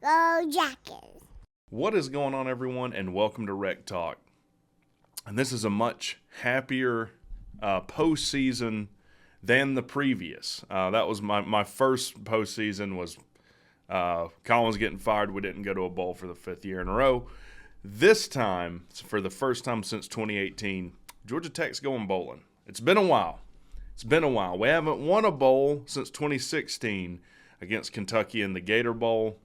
Go Jackets. What is going on, everyone, and welcome to WreckTalk. And this is a much happier postseason than the previous. That was my first postseason was Collins getting fired. We didn't go to a bowl for the fifth year in a row. This time, for the first time since 2018, Georgia Tech's going bowling. It's been a while. We haven't won a bowl since 2016 against Kentucky in the Gator Bowl.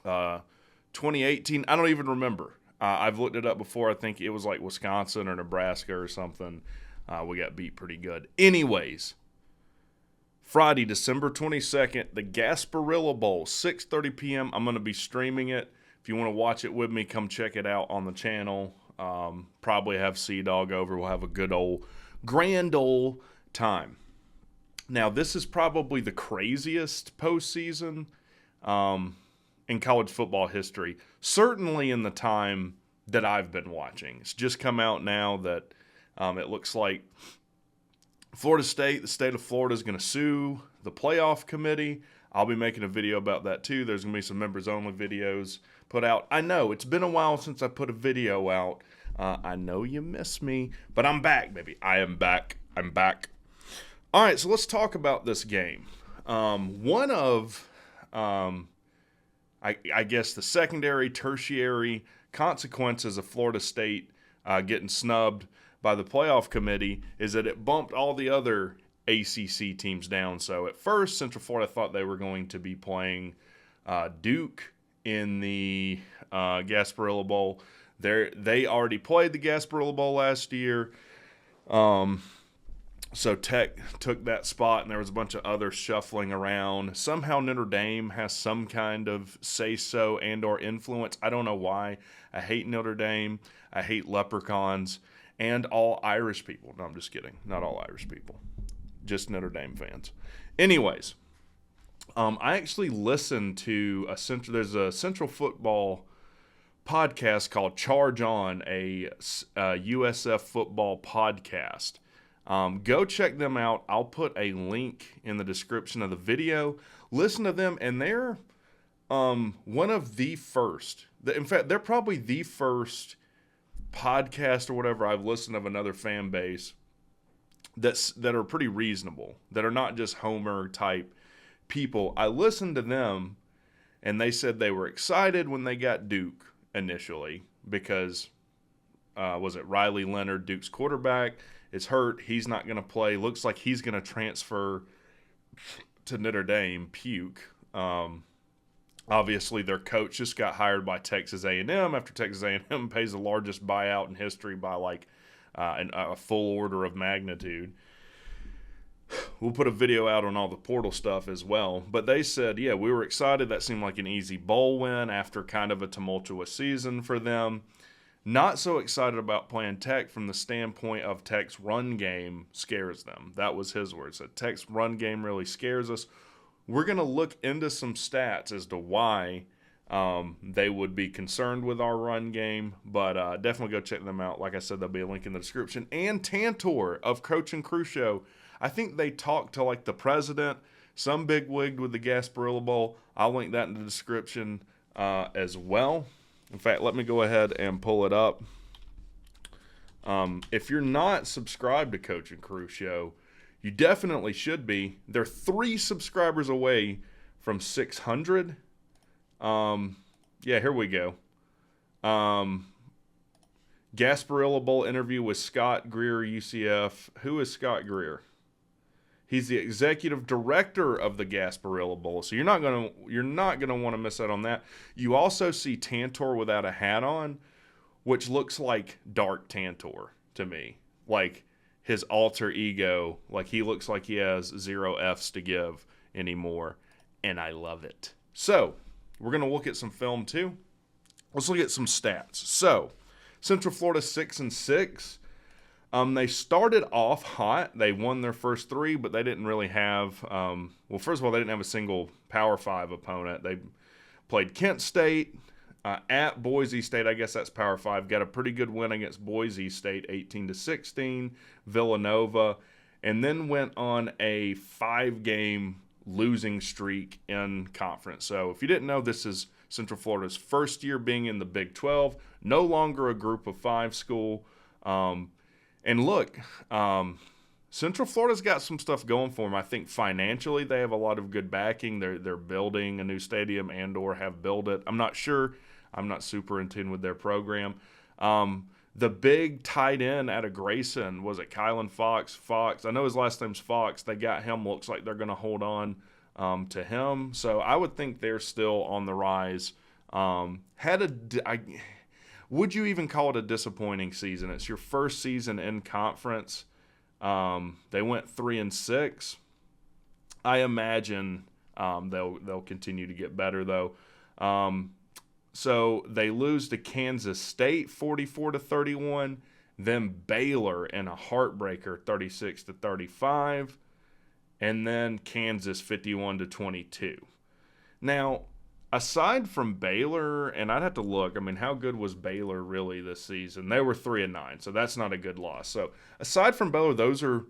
2018, I don't even remember. I've looked it up before. I think it was like Wisconsin or Nebraska or something. We got beat pretty good. Anyways, Friday, December 22nd, the Gasparilla Bowl, 6:30 p.m. I'm going to be streaming it. If you want to watch it with me, come check it out on the channel. Probably have Sea-Dog over. We'll have a good grand old time. Now, this is probably the craziest postseason in college football history, certainly in the time that I've been watching. It's just come out now that it looks like Florida State, the state of Florida, is going to sue the playoff committee. I'll be making a video about that too. There's going to be some members-only videos put out. I know, it's been a while since I put a video out. I know you miss me, but I'm back, baby. I am back. I'm back. All right, so let's talk about this game. One of, I guess, the secondary, tertiary consequences of Florida State getting snubbed by the playoff committee is that it bumped all the other ACC teams down. So at first, Central Florida thought they were going to be playing Duke in the Gasparilla Bowl. They already played the Gasparilla Bowl last year. So Tech took that spot, and there was a bunch of others shuffling around. Somehow Notre Dame has some kind of say-so and or influence. I don't know why. I hate Notre Dame. I hate leprechauns and all Irish people. No, I'm just kidding. Not all Irish people. Just Notre Dame fans. Anyways, I actually listened to there's a Central Football podcast called Charge On, a USF football podcast. Go check them out. I'll put a link in the description of the video. Listen to them, and they're one of the first. In fact, they're probably the first podcast or whatever I've listened of another fan base that are pretty reasonable, that are not just Homer type people. I listened to them, and they said they were excited when they got Duke initially because was it Riley Leonard, Duke's quarterback, is hurt. He's not going to play. Looks like he's going to transfer to Notre Dame. Puke. Obviously, their coach just got hired by Texas A&M after Texas A&M pays the largest buyout in history by like a full order of magnitude. We'll put a video out on all the portal stuff as well. But they said, yeah, we were excited. That seemed like an easy bowl win after kind of a tumultuous season for them. Not so excited about playing Tech from the standpoint of Tech's run game scares them. That was his words. That Tech's run game really scares us. We're going to look into some stats as to why they would be concerned with our run game. But definitely go check them out. Like I said, there'll be a link in the description. And Tantor of Coach and Crew Show. I think they talked to like the president, some bigwig with the Gasparilla Bowl. I'll link that in the description as well. In fact, let me go ahead and pull it up. If you're not subscribed to Coach and Crew Show, you definitely should be. They're 3 subscribers away from 600. Yeah, here we go. Gasparilla Bowl interview with Scott Greer, UCF. Who is Scott Greer? He's the executive director of the Gasparilla Bowl, so you're not gonna want to miss out on that. You also see Tantor without a hat on, which looks like Dark Tantor to me, like his alter ego. Like he looks like he has 0 Fs to give anymore, and I love it. So we're gonna look at some film too. Let's look at some stats. So Central Florida 6-6. They started off hot. They won their first 3, but they didn't really have well, first of all, they didn't have a single Power 5 opponent. They played Kent State at Boise State. I guess that's Power 5. Got a pretty good win against Boise State, 18-16, Villanova, and then went on a 5-game losing streak in conference. So if you didn't know, this is Central Florida's first year being in the Big 12, no longer a Group of 5 school. And look, Central Florida's got some stuff going for them. I think financially they have a lot of good backing. They're building a new stadium and/or have built it. I'm not sure. I'm not super in tune with their program. The big tight end out of Grayson, was it Kylan Fox? I know his last name's Fox. They got him. Looks like they're going to hold on to him. So I would think they're still on the rise. Would you even call it a disappointing season? It's your first season in conference. They went 3-6. I imagine they'll continue to get better though. So they lose to Kansas State 44-31, then Baylor in a heartbreaker 36-35, and then Kansas 51-22. Now, aside from Baylor, and I'd have to look, I mean, how good was Baylor really this season? They were 3-9, so that's not a good loss. So aside from Baylor, those are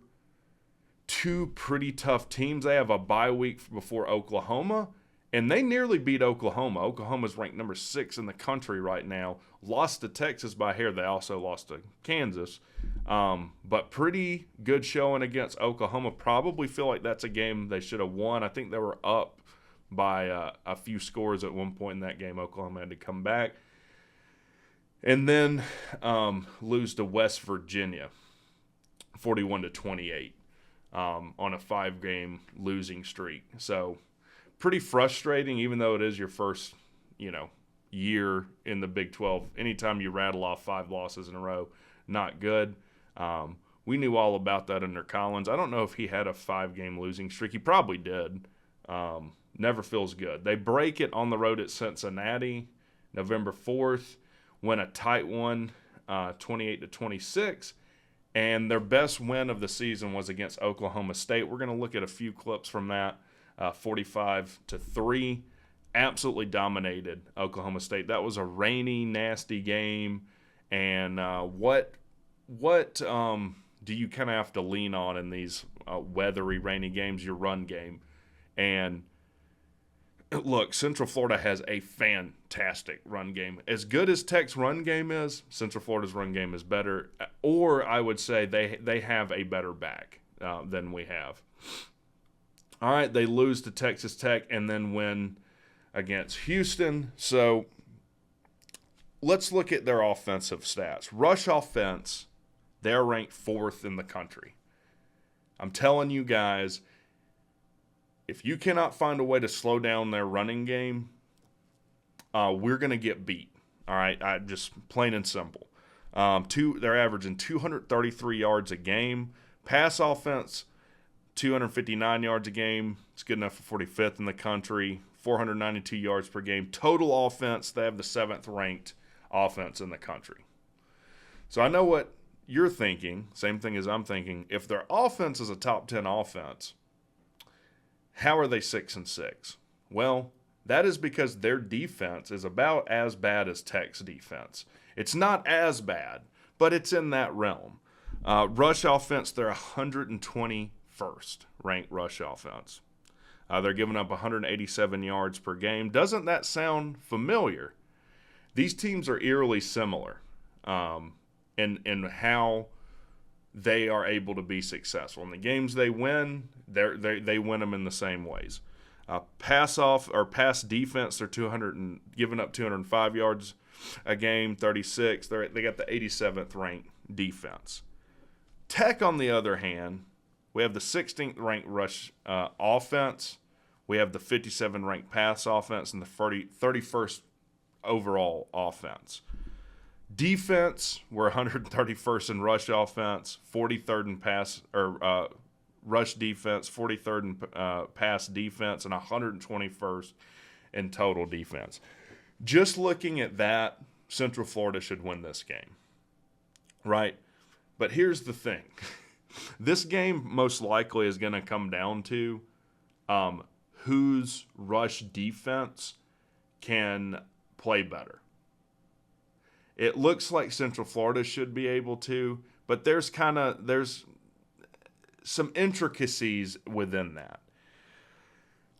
two pretty tough teams. They have a bye week before Oklahoma, and they nearly beat Oklahoma. Oklahoma's ranked number 6 in the country right now. Lost to Texas by hair. They also lost to Kansas. But pretty good showing against Oklahoma. Probably feel like that's a game they should have won. I think they were up by a few scores at one point in that game. Oklahoma had to come back. And then lose to West Virginia 41-28 on a 5-game losing streak. So pretty frustrating, even though it is your first, year in the Big 12. Anytime you rattle off 5 losses in a row, not good. We knew all about that under Collins. I don't know if he had a 5-game losing streak. He probably did. Never feels good. They break it on the road at Cincinnati, November 4th, win a tight one, 28-26, and their best win of the season was against Oklahoma State. We're going to look at a few clips from that. 45-3, absolutely dominated Oklahoma State. That was a rainy, nasty game, and what do you kind of have to lean on in these weathery, rainy games? Your run game. And look, Central Florida has a fantastic run game. As good as Tech's run game is, Central Florida's run game is better, or I would say they have a better back than we have. All right, they lose to Texas Tech and then win against Houston. So let's look at their offensive stats. Rush offense, they're ranked 4th in the country. I'm telling you guys, if you cannot find a way to slow down their running game, we're going to get beat. All right, just plain and simple. They're averaging 233 yards a game. Pass offense, 259 yards a game. It's good enough for 45th in the country. 492 yards per game. Total offense, they have the 7th ranked offense in the country. So I know what you're thinking. Same thing as I'm thinking. If their offense is a top 10 offense, how are they 6-6? Well, that is because their defense is about as bad as Tech's defense. It's not as bad, but it's in that realm. Rush offense, they're 121st ranked rush offense. They're giving up 187 yards per game. Doesn't that sound familiar? These teams are eerily similar in how they are able to be successful. In the games they win, they win them in the same ways. Pass defense, they're giving up 205 yards a game, 36. They got the 87th ranked defense. Tech, on the other hand, we have the 16th ranked rush offense. We have the 57th ranked pass offense and the 31st overall offense. Defense, we're 131st in rush offense, 43rd in rush defense, 43rd in pass defense, and 121st in total defense. Just looking at that, Central Florida should win this game, right? But here's the thing. This game most likely is going to come down to whose rush defense can play better. It looks like Central Florida should be able to, but there's some intricacies within that.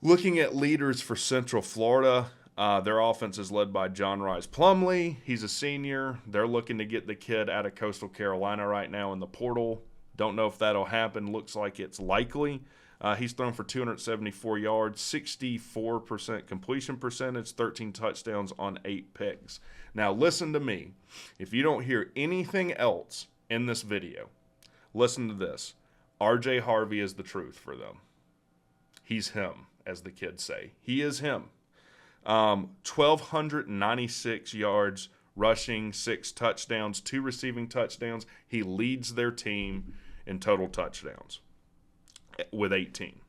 Looking at leaders for Central Florida, their offense is led by John Rice Plumlee. He's a senior. They're looking to get the kid out of Coastal Carolina right now in the portal. Don't know if that'll happen. Looks like it's likely. He's thrown for 274 yards, 64% completion percentage, 13 touchdowns on 8 picks. Now listen to me. If you don't hear anything else in this video, listen to this. RJ Harvey is the truth for them. He's him, as the kids say. He is him. 1,296 yards rushing, 6 touchdowns, 2 receiving touchdowns. He leads their team in total touchdowns with 18.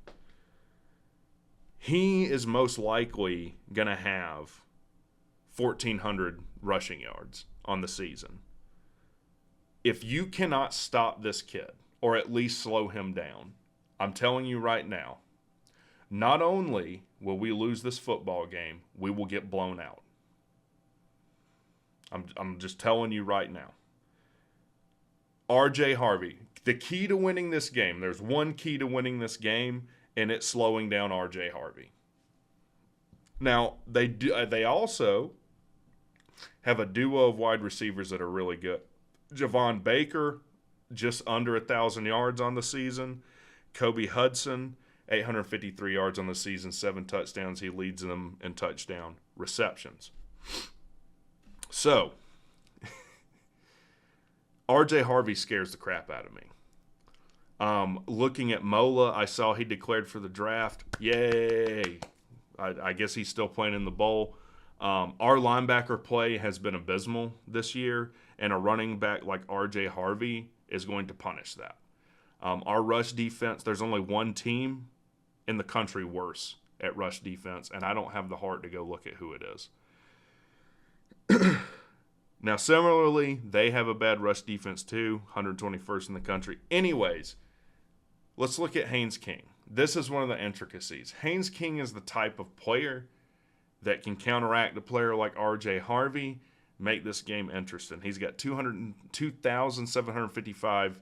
He is most likely going to have 1,400 rushing yards on the season. If you cannot stop this kid, or at least slow him down, I'm telling you right now, not only will we lose this football game, we will get blown out. I'm just telling you right now. RJ Harvey, the key to winning this game, there's one key to winning this game, and it's slowing down RJ Harvey. Now, they also have a duo of wide receivers that are really good. Javon Baker, just under 1,000 yards on the season. Kobe Hudson, 853 yards on the season, 7 touchdowns. He leads them in touchdown receptions. So, RJ Harvey scares the crap out of me. Looking at Mola, I saw he declared for the draft. Yay! I guess he's still playing in the bowl. Our linebacker play has been abysmal this year, and a running back like RJ Harvey is going to punish that. Our rush defense, there's only one team in the country worse at rush defense, and I don't have the heart to go look at who it is. Now, similarly, they have a bad rush defense too, 121st in the country. Anyways, let's look at Haynes King. This is one of the intricacies. Haynes King is the type of player that can counteract a player like RJ Harvey, make this game interesting. He's got 2,755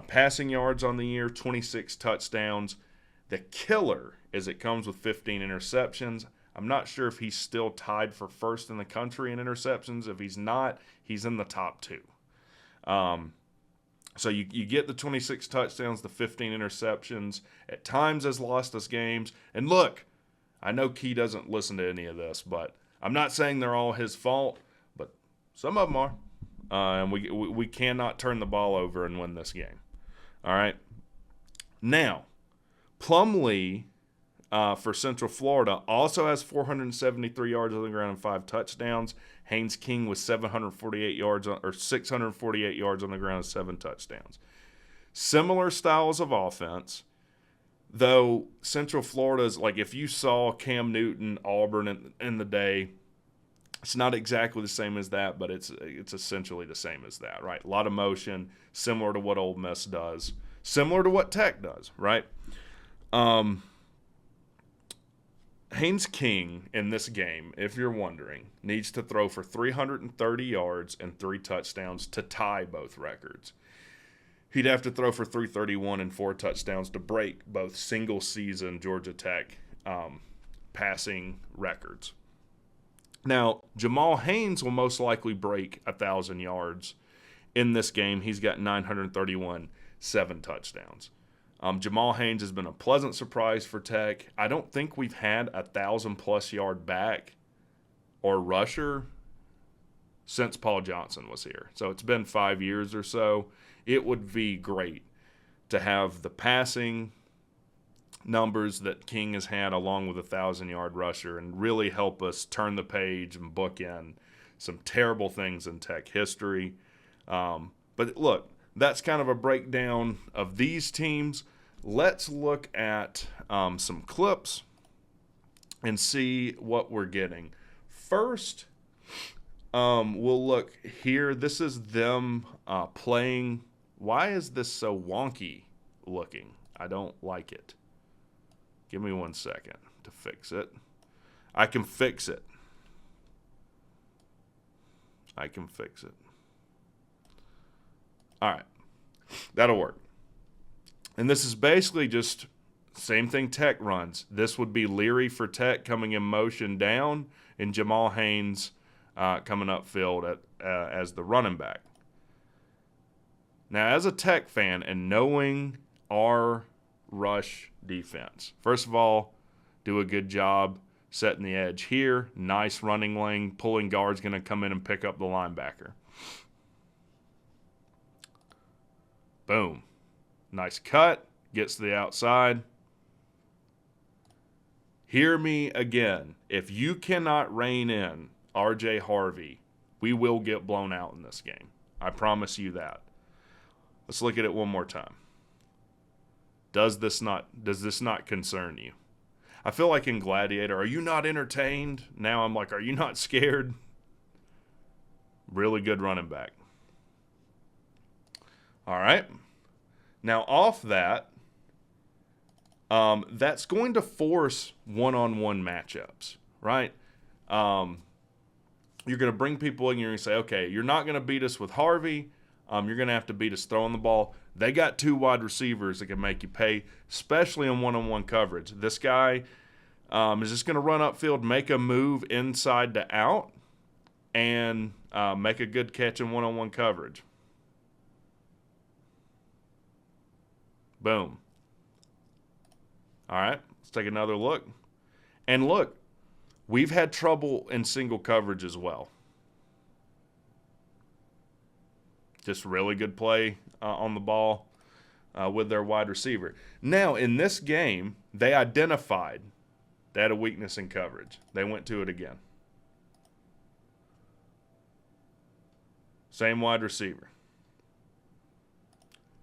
passing yards on the year, 26 touchdowns. The killer is it comes with 15 interceptions. I'm not sure if he's still tied for first in the country in interceptions. If he's not, he's in the top 2. So you get the 26 touchdowns, the 15 interceptions. At times has lost us games. And look, I know Key doesn't listen to any of this, but I'm not saying they're all his fault, but some of them are. And we cannot turn the ball over and win this game. All right. Now, Plumlee for Central Florida also has 473 yards on the ground and 5 touchdowns. Haynes King with 648 yards on the ground and 7 touchdowns. Similar styles of offense, though Central Florida's, like if you saw Cam Newton, Auburn in the day, it's not exactly the same as that, but it's essentially the same as that, right? A lot of motion, similar to what Ole Miss does, similar to what Tech does, right? Haynes King in this game, if you're wondering, needs to throw for 330 yards and 3 touchdowns to tie both records. He'd have to throw for 331 and 4 touchdowns to break both single-season Georgia Tech passing records. Now, Jamal Haynes will most likely break 1,000 yards in this game. He's got 931, 7 touchdowns. Jamal Haynes has been a pleasant surprise for Tech. I don't think we've had 1,000-plus yard back or rusher since Paul Johnson was here. So it's been 5 years or so. It would be great to have the passing numbers that King has had along with a 1,000-yard rusher and really help us turn the page and book in some terrible things in Tech history. But look, that's kind of a breakdown of these teams. Let's look at some clips and see what we're getting. First, we'll look here. This is them playing. Why is this so wonky looking? I don't like it. Give me 1 second to fix it. I can fix it. All right. That'll work. And this is basically just Same thing Tech runs. This would be Leary for Tech coming in motion down, and Jamal Haynes coming upfield as the running back. Now, as a Tech fan and knowing our rush defense, first of all, do a good job setting the edge here. Nice running lane. Pulling guard's going to come in and pick up the linebacker. Boom. Nice cut. Gets to the outside. Hear me again. If you cannot rein in R.J. Harvey, we will get blown out in this game. I promise you that. Let's look at it one more time. Does this not concern you? I feel like in Gladiator, are you not entertained? Now I'm like, are you not scared? Really good running back. All right. Now off that, that's going to force one-on-one matchups, right? You're going to bring people in and you're going to say, okay, you're not going to beat us with Harvey. You're going to have to beat us throwing the ball. They got 2 wide receivers that can make you pay, especially in one-on-one coverage. This guy is just going to run upfield, make a move inside to out, and make a good catch in one-on-one coverage. Boom. All right, let's take another look. And look, we've had trouble in single coverage as well. Just really good play on the ball with their wide receiver. Now, in this game, they identified they had a weakness in coverage. They went to it again. Same wide receiver.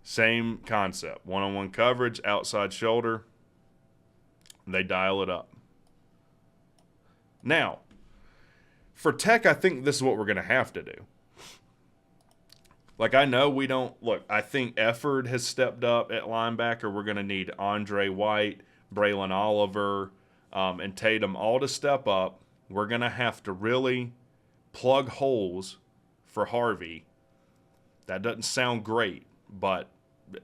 Same concept. One-on-one coverage, outside shoulder. They dial it up. Now, for Tech, I think this is what we're going to have to do. Like, I know we don't – look, I think Efford has stepped up at linebacker. We're going to need Andre White, Braylon Oliver, and Tatum all to step up. We're going to have to really plug holes for Harvey. That doesn't sound great, but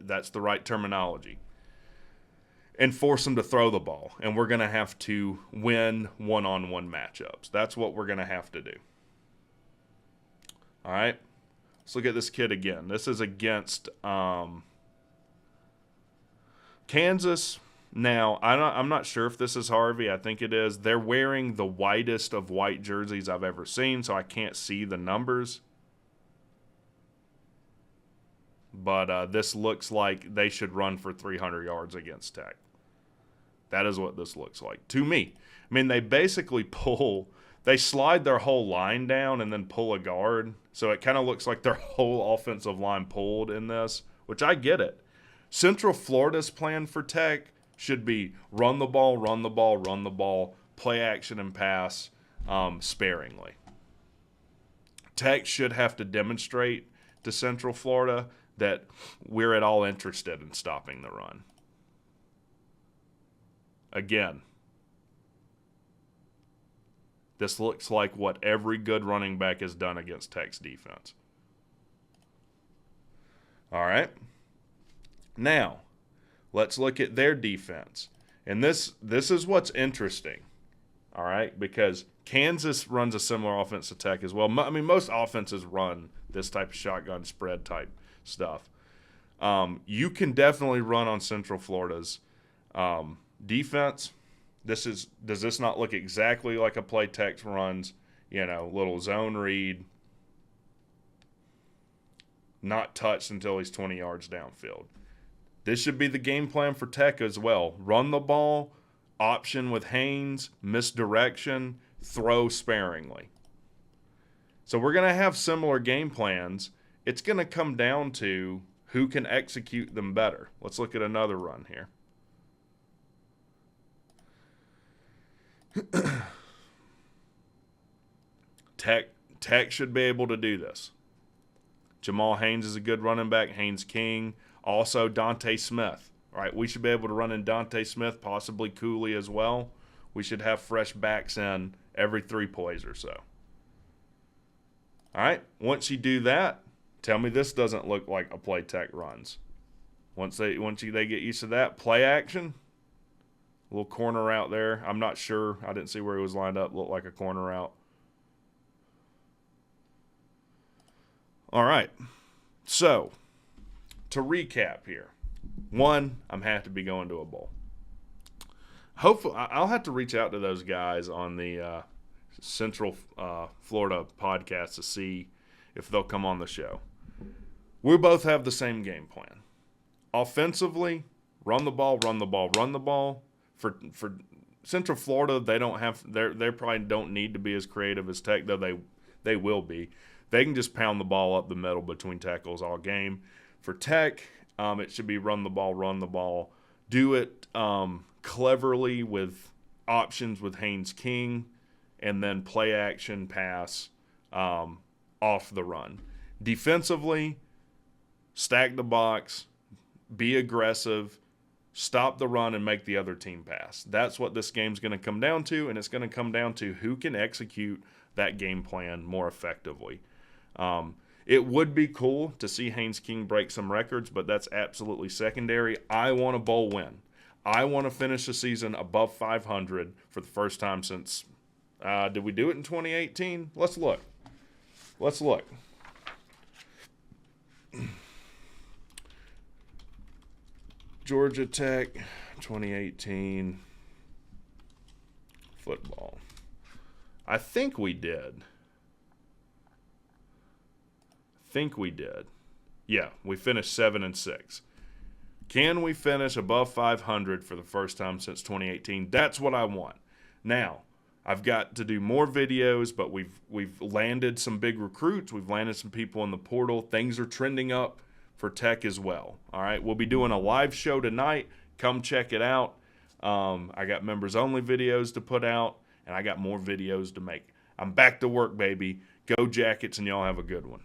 that's the right terminology. And force him to throw the ball. And we're going to have to win one-on-one matchups. That's what we're going to have to do. All right? Let's look at this kid again. This is against Kansas. Now, I'm not sure if this is Harvey. I think it is. They're wearing the whitest of white jerseys I've ever seen, so I can't see the numbers. But this looks like they should run for 300 yards against Tech. That is what this looks like to me. I mean, they basically they slide their whole line down and then pull a guard. So it kind of looks like their whole offensive line pulled in this, which I get it. Central Florida's plan for Tech should be run the ball, run the ball, run the ball, play action and pass sparingly. Tech should have to demonstrate to Central Florida that we're at all interested in stopping the run. Again, this looks like what every good running back has done against Tech's defense. All right. Now, let's look at their defense. And this is what's interesting. All right, because Kansas runs a similar offense to Tech as well. I mean, most offenses run this type of shotgun spread type stuff. You can definitely run on Central Florida's defense. Does this not look exactly like a play Tech runs? You know, little zone read, not touched until he's 20 yards downfield. This should be the game plan for Tech as well. Run the ball, option with Haynes, misdirection, throw sparingly. So we're going to have similar game plans. It's going to come down to who can execute them better. Let's look at another run here. Tech should be able to do this. Jamal Haynes is a good running back. Haynes King. Also Dante Smith. All right, we should be able to run in Dante Smith, possibly Cooley as well. We should have fresh backs in every 3 plays or so. All right, once you do that, tell me this doesn't look like a play Tech runs. Once they get used to that, play action, A little corner route there. I'm not sure. I didn't see where he was lined up. Looked like a corner route. All right. So, to recap here. One, I'm happy to be going to a bowl. Hopefully, I'll have to reach out to those guys on the Central Florida podcast to see if they'll come on the show. We both have the same game plan. Offensively, run the ball, run the ball, run the ball. For Central Florida, they probably don't need to be as creative as Tech, though they will be. They can just pound the ball up the middle between tackles all game. For Tech, it should be run the ball. Do it cleverly with options with Haynes King, and then play action pass off the run. Defensively, stack the box, be aggressive, stop the run, and make the other team pass. That's what this game's going to come down to, and it's going to come down to who can execute that game plan more effectively. It would be cool to see Haynes King break some records, but that's absolutely secondary. I want a bowl win. I want to finish the season above 500 for the first time since did we do it in 2018? Let's look. Georgia Tech 2018 football. I think we did. Yeah, we finished 7-6. Can we finish above 500 for the first time since 2018? That's what I want. Now, I've got to do more videos, but we've landed some big recruits. We've landed some people in the portal. Things are trending up for Tech as well. All right, we'll be doing a live show tonight. Come check it out. I got members-only videos to put out, and I got more videos to make. I'm back to work, baby. Go Jackets, and y'all have a good one.